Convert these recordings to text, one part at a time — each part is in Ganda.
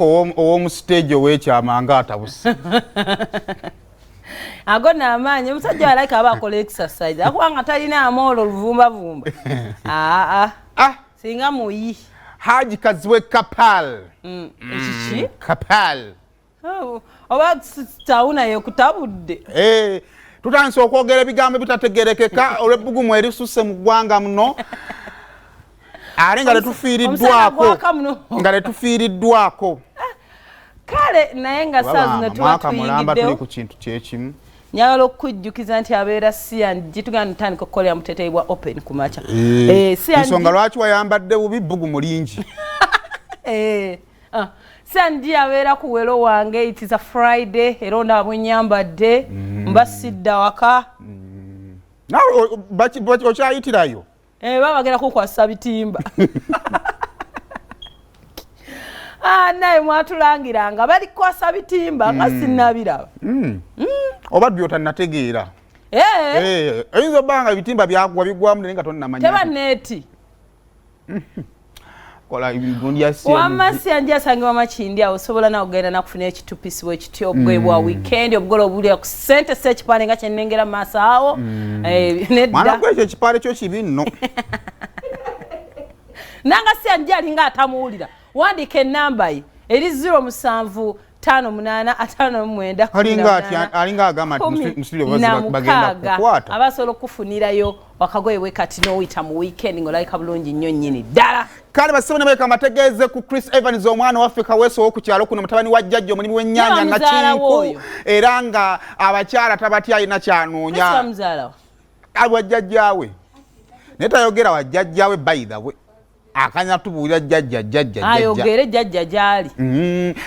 owomu stage owekyama nga atabuse agona amanyi musajja alike abakola exercise akubanga talina amolo luvumba singa muyi Haji Kaziwe Kapal ekiki Kapal oba tauna yekutabudde tutandise okwogera ebigambo bitategerekeka olw'ebbugumu erisuse mu ggwanga muno ate nga letufiiriddwako kale naye nga saa zino tuba tuyingiddewo ku kintu kyekimu nyagala okujjukiza nti abeera CNG tugenda tutandika okukolera muteteyi bwa open ku makya ensonga lwaki wayambadde bubi bbugumu lingi CNG abeera ku wero wange it is a Friday era onda bwenyambadde mbasidda waka okyayitirayo bagenda kukwasa bitimba naye mwatulangiranga bali kukwasa bitimba nga sinnabiraba oba byotannategeera oyinza obbanga ebitimba byagwa bigwamu naye nga tonnamanya teba neeti wamasi anja asangibwa makindi awo osobola nawe ogenda nakufuna ekitupisi bwekityo bwe bwa weekend obugolo obulira ku ssente sekipande nga kyennengera mu maaso awo mwana gwekyo ekipande kyo kibi nno nanga si anja alinga atamuwulira wandika ennamba ye eri 075859 alinga agamba nti mustudio bagenda kukwata abasobola okufunirayo wakagoye we kati n'oyita mu weekend ng'olayika bulungi nnyo nnyini ddala kale basebe ne beka amategeeze ku Chris Evans omwana wa Africa weso okukyalo kuno mutabani wa jjajja omulimu w'ennyanya na kinku era nga abakyala tabatya alina kyanoonya abajjajjaawe naye tayogera wa jjajjaawe by the way akanya tubuulira jjajja ayogere jjajja gyali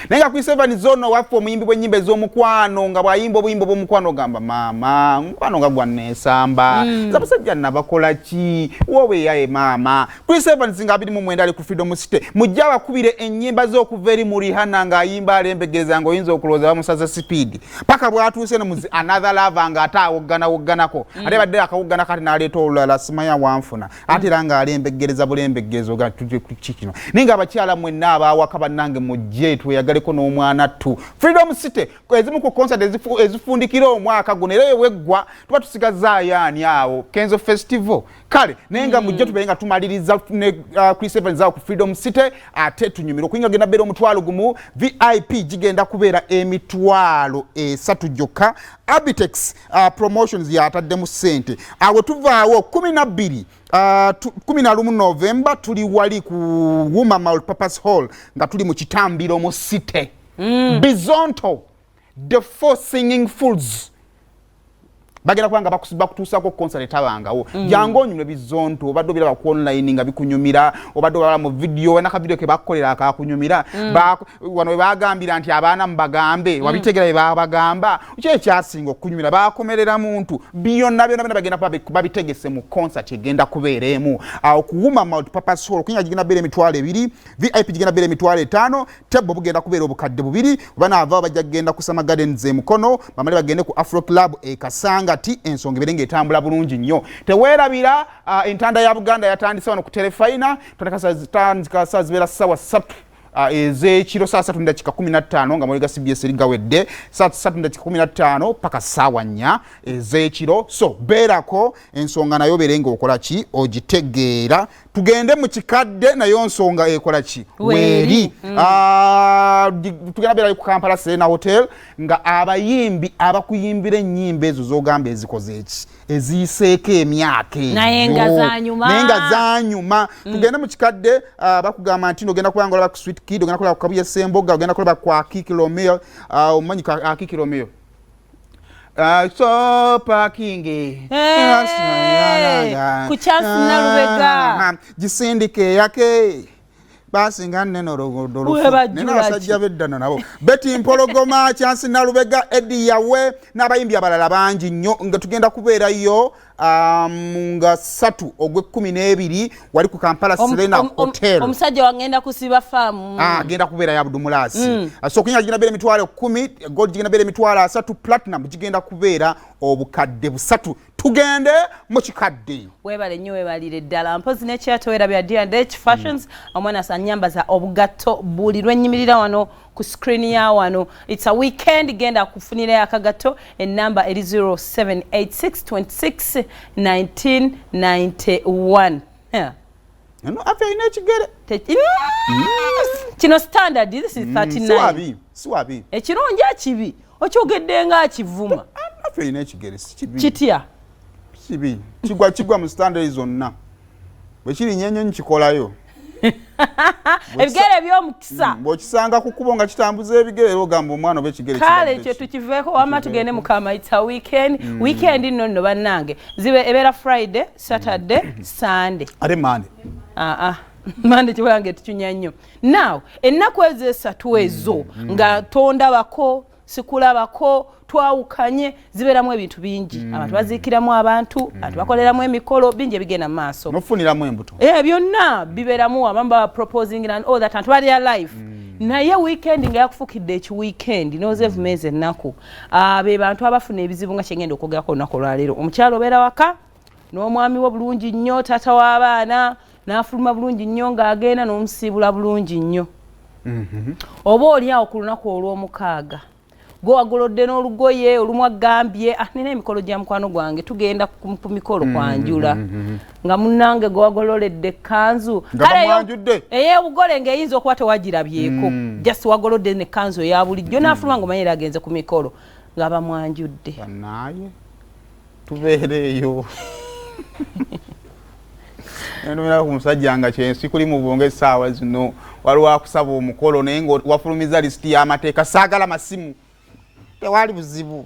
naye nga Chris Evans ono waffe omuyimbi bw'ennyimba ez'omukwano nga bw'ayimba obuyimba bw'omukwano ogamba maama omukwano nga gwanneesamba zabusajja nabakola ki wowe yaye maama Chris Evans nga 29 ali ku Freedom City mujja bakubire ennyimba z'okuva eri mu Rihanna ng'ayimba alembegereza ng'oyinza okulowooza bamusaza speed paka bw'atuuse ne mu Another Love nga ate awogganako ate badde akawuggana kati n'aleeta olulala simanya wanfuna ate era ng'alembegereza bulembegerezo kino ninga abakyala mwenna abawaka bannange mujje tweyagaleko n'omwana tu Freedom City ezimu ku concert ezifundikira omwaka guno era yeweggwa tuba tusigazaayo ani awo Kenzo Festival kale naye nga mujje tubeere nga tumaliriza ne Chris Evans awo ku Freedom City ate tunyumira okuyinga genda beera omutwalo gumu VIP gigenda kubeera emitwalo 3 gyokka Abitex promotions yataddemu ssente awo tuvaawo 11 November tuli wali ku Woman Multipurpose Hall nga tuli mu kitambiro mu City Bizonto the four singing fools bagenda kubanga bakutuusako concert tabangawo jangu onyumire Bizonto obadde obiraba ku online nga bikunyumira obadde obala mu video na ka video ke bakolera akakunyumira wano bagambira nti abaana mbagambe wabitegera babagamba kye kyasinga okunyumira bakomerera muntu byonna bagenda babitegese mu concert egenda kubeeremu awo ku Woman Multipurpose Hall kunya gigenda beera emitwalo 2 VIP gigenda beera emitwalo 5 tebo bugenda kubeera obukadde 2 bana ava bajja kugenda ku Summer Gardens emukono bamale bagende ku Afro Club Kasanga ti ensonga ebirenge etambula bulungi nnyo teweerabira entanda ya Buganda yatandise wano ku Telefina tandika saa zibeera sawa 3 ez'ekiro saa 3:15 nga mwega CBS ligawedde saa 3:15 paka sawa 4 ez'ekiro so beerako ensonga nayo berenga okola ki ogitegeera tugende mu kikadde nayo nsonga ekola ki weeri tugenda beera ku Kampala Serena Hotel nga abayimbi abakuyimbira ennyimba ezo z'ogamba ezikoze eki eziseeko emyaka naye nga zaanyuma tugende mu kikadde bakugamba nti ogenda kubanga olaba ku Sweet Kid ogenda kulaba ku Kabuye Semboga ogenda kulaba ku Akiki Romeo omanyi Akiki Romeo so parking ku chance na Lubega gisindike yake basi nga neno rogodoro neno asajja beddana nabo beti mpologoma chance na Lubega Eddie yawe n'abayimbi abalala bangi nnyo nga tugenda kubeerayo nga 3 ogwe12 wali ku Kampala Serena Hotel. Omusajja wangenda kusiba farm. Agenda kubeera ya Budumulasi. So kunya gigenda beera emitwalo 10, gold gigenda beera emitwalo 3, platinum gigenda kubeera obukadde 3. Tugende mu kikadde. Webale nnyo webalire ddala. Mpozi ne kyatowera bya D&H Fashions. Omwana sanyambaza obugatto buli lwenyimirira wano ku screen ya wano. It's a weekend genda kufunira akagato enamba eri 0786261991. No, after ine kigere. Kino standard, this is 39. Swabi. Ekirungi akibi. Okyogedde nga akivuma. After ine kigere kibi. Kitya. Kibi. Kigwa mu standard zonna. Bwe kiri nyenyo nkikolayo. Ebigere by'omukisa. Bw'okisanga ku kkubo nga kitambuza ebigere ogamba omwana oba ekigere kibadde. Kale kye tukiveeko wamma tugende mukama it's a weekend. Weekend nno bannange. Zibe ebeera Friday, Saturday, Sunday. Ate Monday. Monday kiwange tukinya nnyo. Now, ennaku ezo esatu ezo nga tondabako, sikulabako, twawukanye zibeeramu ebintu bingi. Abantu baziikiramu abantu, abantu bakoleramu emikolo bingi ebigenda mu maaso. Nofuniramu embuto. Byonna bibeeramu abamu baba proposing and all that, abantu bali alive. Naye weekend nga yakufukidde ekiweekend n'ozeevumeza ennaku. Be bantu abafuna ebizibu nga kyengenda okwogerako olunaku olwaleero. Omukyalo obeera waka n'omwami we bulungi nnyo, taata w'abaana n'afuluma bulungi nnyo ng'agenda n'omusiibula bulungi nnyo. Oba oli awo ku lunaku olw'omukaaga gwe wagolodde n'olugoye olumu agambye nina emikolo gya mukwano gwange tugenda ku mikolo kwanjula nga munnange gwe wagololedde ekkanzu ey'obugole ng'eyinza okuba tewagirabyeko just wagolodde n'ekkanzu eya bulijjo n'afuluma ng'omanyira agenze ku mikolo nga bamwanjudde. Bannaaye tubeereeyo. Enumira ku musajja nga kyensi kuli mu bwonge essaawa zino waliwo akusaba omukolo naye nga wafulumiza lisiti y'amateeka saagala masimu. Tewali buzibu.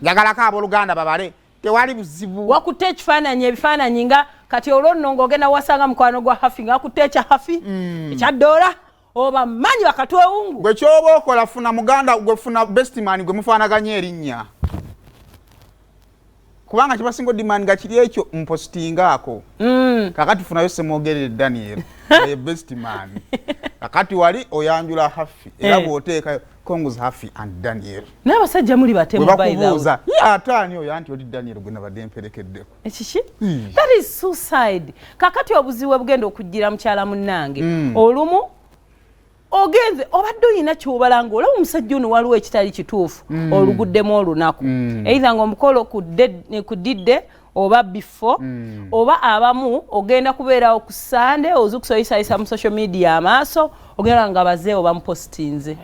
Yagalako abooluganda babale. Tewali buzibu. Wakutte ekifaananyi ebifaananyi nga kati olwo nno ng'ogenda wasanga mukwano gwa hafi nga wakutte ekya hafi ekyaddoola oba manyi bakatwewungu. Gwe ky'oba okola funa muganda gwe funa bestman gwe mufaanaganya erinnya. Kubanga kibasinga demand nga kiri ekyo mpostingaako. Kakati funayo semwogerere Daniel bestman. Kakati wali oyanjula hafi era bw'oteekayo Kongo's Hafi and Daniel. N'abasajja muli batemu bayibakubuuza ataani oyo anti oli Daniel gwe nabadde mperekeddeko. Ekiki? That is suicide. Kakati obuzibu bugenda okujjira mukyala munnange. Olumu ogenze obadde olina kyobalanga olaba omusajja ono waliwo ekitali kituufu oluguddemu olunaku. Either ng'omukolo kudidde oba before oba abamu ogenda kubeerawo ku Sunday ozukusoyisayisa mu social media amaaso ogenda nga bazee oba mupostinze.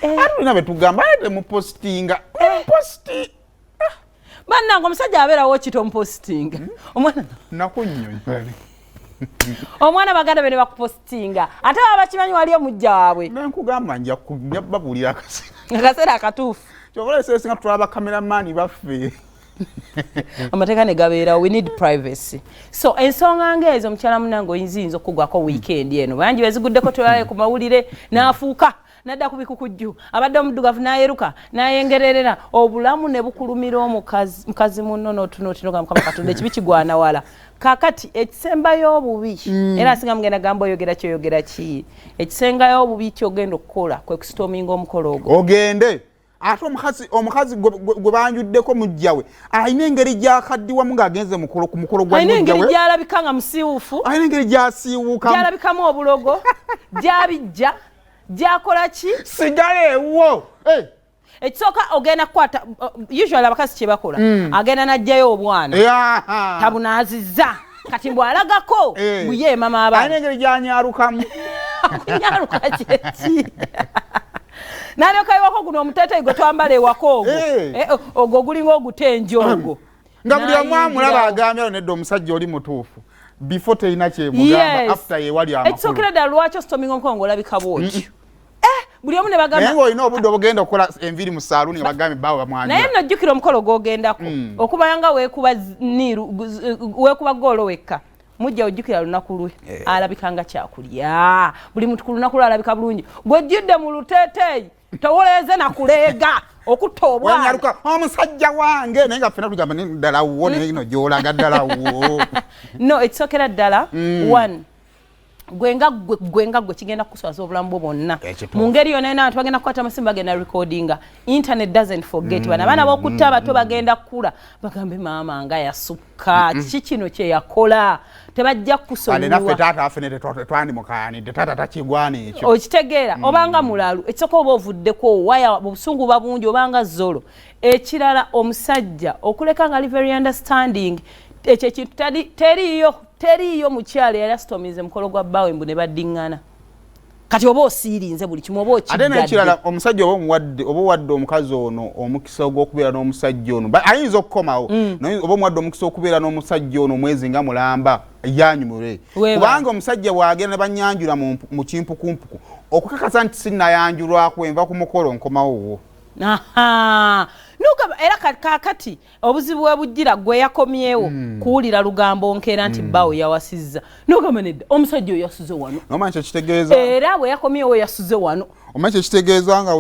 Alina betugamba ate mupostinga. Posti. Bannange omusajja abeerawo kito mupostinga. Omwana nakunnyonnyola. Omwana baganda bene bakupostinga. Ate abakimanyi wali omujja waabwe. Nankugamba nja babuulira akaseera akatuufu. Kyobola eseesinga tulaba kameramani baffe. Amateeka ne gabeerawo. We need privacy. So ensonga ngeezo mukyala munnange oyinza okugwako weekend eno. Bangi beziguddeko twalaye ku mawulire n'afuuka. Nadda ku bikukujju abadde omuddugavu n'ayeruka n'ayengererera obulamu ne bukulumira omukazi munno n'otunootinoga mukama Katonda ekibi kigwana wala. Kakati ekisembayo obubi era asinga mugenda gamba oyogera kyoyogera ki ekisengayo obubi kyogenda okukola kwe kusitoominga omukolo ogwo ogende ate omukazi gwe banjuddeko mujjawe alina engeri gy'akaddiwamu ng'agenze ku mukolo gwa alina engeri gy'alabika nga musiiwuufu alina engeri gy'asiiwuuka gy'alabikamu obulogo gy'abijja Jakola ki? Sigale wo. Ekisooka ogenda kukwata usually abakazi kye bakola. Agenda n'ajjayo obwana. Tabunaazizza. Kati bw'alagako buye mama abaana. Alina engeri gy'anyaalukamu. Kunyaaluka kyeki. N'alyoka ewako guno omuteeteeyi gwe twambala ewaka ogwo. Ogwo gulinga ogutenjongo. Nga buli omu amulaba agambye nedda omusajja oli mutuufu. Before teyina kyemugamba after ye wali amakulu. Ekisokera ddala lwaki ositominga omukono ng'olabika bwotyo. Buli omu ne bagamba naye ng'olina obudde obugenda okukola enviri mu saaluuni nga bagambye bawe bamwanjula. Naye nno jjukira omukolo gw'ogendako okubanga weekuba goolo wekka mujja ojjukira lunaku lwe alabika nga kyakulya buli muntu ku lunaku lwe alabika bulungi gw'ojjudde mu luteeteeyi towoleze nakuleega okutta obwana wanyaluka omusajja wange naye nga ffena tugamba ddala wo ino gyolaga ddala wo no ekisookera ddala one gwenga gwe kigenda kuswaza obulamu bwo bwonna mu ngeri yonna ena abantu bagenda kukwata amasimba bagenda recordinga internet doesn't forget bana abaana b'okutta abato bagenda kukula bagambe maama nga yasukka kiki kino kye yakola tebajja kusonyiwa naffe taata afene tetwandimukaanidde taata takigwana ekyo okitegeera obanga mulalu ekisooka oba ovuddeko waya obusungu babungi obanga zolo ekirala omusajja okuleka nga ali very understanding ekyo ekintu teriiyo mukyala yali asitomize mukolo gwa bbaawe mbu ne baddiŋŋana kati oba osiirinze buli kimu oba okidgadde ate n'ekirala omusajja oba owadde omukazi ono omukisa ogw'okubeera n'omusajja ono ayinza okukomawo oba omuwadde omukisa okubeera n'omusajja ono omwezi nga mulamba yanyumule kubanga omusajja bw'agenda ne banyanjula mu kimpukumpuku okukakasa nti sinnayanjulwako enva ku mukolo nkomawowo era kakati obuzibu bwe bujjira gwe yakomyewo kuwulira lugambo nkeera nti bbaawe yawasizza nogamba nedda omusajja oyo yasuze wano nomanyi kyekitegeeza era bwe yakomyewo yasuze wano omanyi kyekitegeeza nga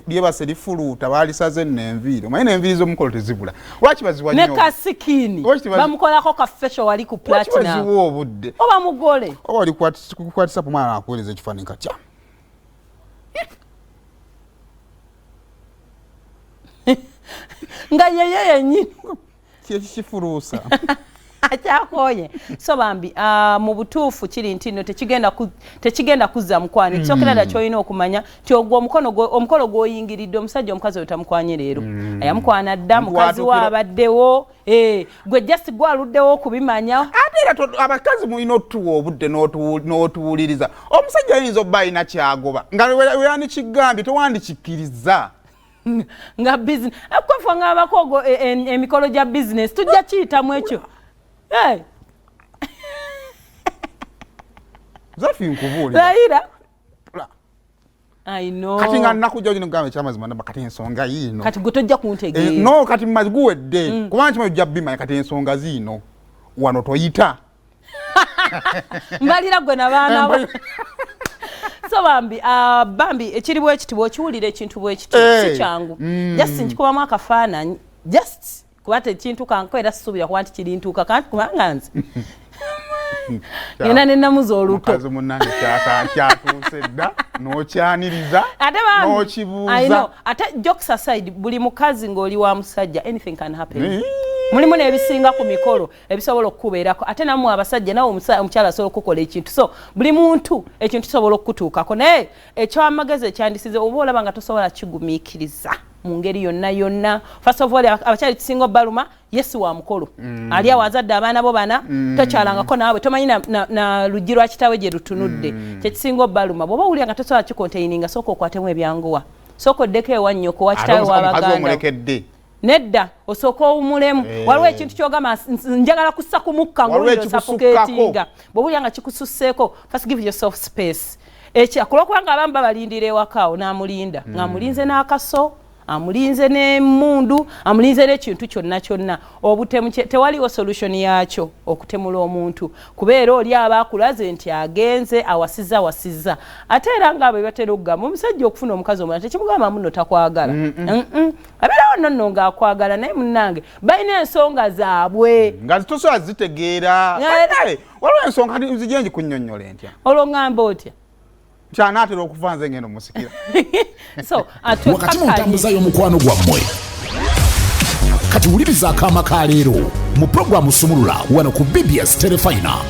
lyebase lifuluuta baalisaze n'enviiri omanyi n'enviiri z'omukolo tezibula lwaki baziwa nnyo ne kasikiini bamukolako kafesho wali ku platinum baziwa obudde oba mugole oba wali kukwatisa ku mwana akuweereza ekifaananyi katya nga yeye yennyini kyekifuluusa akyakoye so bambi mu butuufu kiri nti no tekigenda kuzza mukwano ekisookera ddala kyolina okumanya nti ogwo omukolo gw'oyingiridde omusajja omukazi oyo tamukwanye leero ayamukwana dda mukazi we abaddewo gwe just gwaluddewo okubimanya ate era abakazi mulina otuwa obudde n'otuwuliriza omusajja ayinza obba alina kyagoba nga weyanikigambye tewandikikkiriza nga business akwafa nga abakogo emikolo gya business tujja kiyitamu ekyo zafi nkubuulira Laira I know kati nga nakujja ogino kugamba ekyamazima naba kati ensonga yiino kati gwe tojja kuntegeera no kati mmazi guwedde kubanga kimanyi ojja bimanya kati ensonga ziino wano toyita mbalira gwe nabaana bo so bambi ekiri bwekiti bw'okiwulira ekintu bwekiti si kyangu just nkikubamu akafaananyi just kuba tekintu kankoera sisuubira kuba nti kirintuuka kanti kubanga nze ngenda nennamuza oluto mukazi munnange kyatuuse dda n'okyaniriza n'okibuuza ate jokes aside buli mukazi ng'oli wa musajja anything can happen mulimu n'ebisinga ku mikolo ebisobola okukubeerako ate nammwe abasajja nawe omukyala asobola okukola ekintu so buli muntu ekintu kisobola okukutuukako naye ekyamagezi ekyandisize oba olaba nga tosobola kigumiikiriza mu ngeri yonna first of all abakyali kisinga obbaluma yesi wa mukolo ali awo azadde abaana bo bana tokyalangako naawe tomanyi na luggi lwa kitawe gye lutunudde kyekisinga obbaluma bw'oba owulira nga tosobola kikontaininga sooka okwatemu ebyanguwa sooka oddeko ewa nnyoko wa kitawe w'abaganda nedda osooka owumulemu waliwo ekintu kyogamba njagala kussa ku mukka ng'owulira safukeetinga bw'owulira nga kikususseeko first give yourself space kulwokubanga abamu babalindira ewakaawo n'amulinda ng'amulinze n'akaso amulinze n'emmundu amulinze n'ekintu kyonna obutemu tewaliwo solution yaakyo okutemula omuntu kubeera oli abaakulaze nti agenze awasizza ate era ngaabo batera okugamba omusajja okufuna omukazi omulala tekimugamba muno takwagala abeerawo nonno ng'akwagala naye munnange balina ensonga zaabwe nga tosobola zitegeera waliwo ensonga zijenji kunnyonnyola entya olwo ngamba otya kyanaatera okuva nze ngendo musikira wakati mutambuzayo omukwano gwammwe kati wuliriza akaama ka leero mu puroguramu sumulula wano ku BBS Telefina